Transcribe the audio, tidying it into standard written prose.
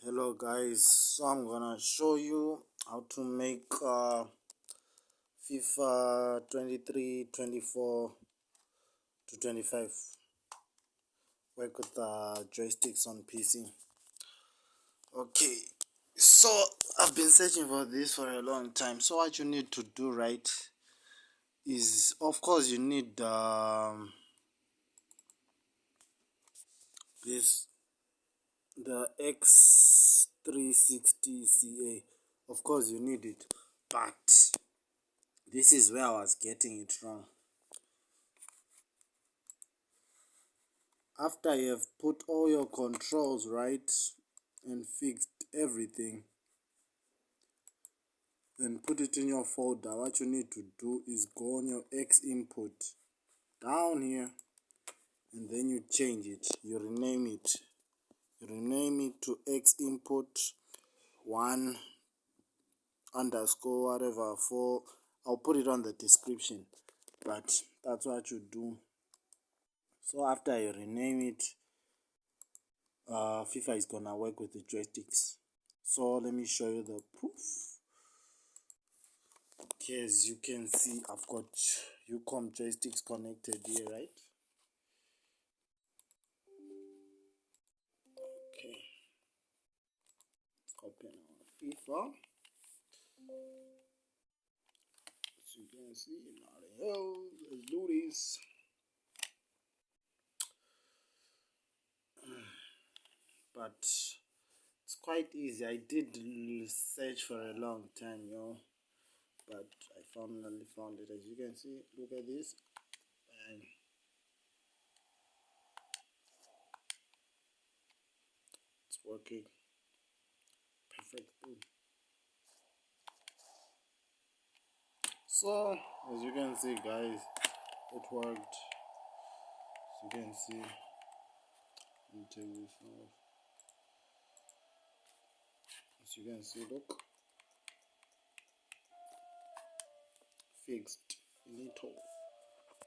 Hello guys, so I'm gonna show you how to make FIFA 23, 24 to 25 work with joysticks on PC. Okay, so I've been searching for this for a long time. So what you need to do, right, is of course you need the X360CA. Of course you need it, but this is where I was getting it wrong. After you have put all your controls right and fixed everything and put it in your folder, what you need to do is go on your X input down here, and then you change it, you rename it to X input 1 underscore whatever. For I'll put it on the description, but that's what you do. So after you rename it, FIFA is gonna work with the joysticks. So let me show you the proof. Okay, as you can see, I've got Ucom joysticks connected here, right? Okay, let's open our FIFA. As you can see, let's do this. But it's quite easy. I did search for a long time, but I finally found it. As you can see, look at this, and it's working perfectly. So as you can see, guys, it worked. As you can see, let me take this off. As you can see, look, fixed, finito.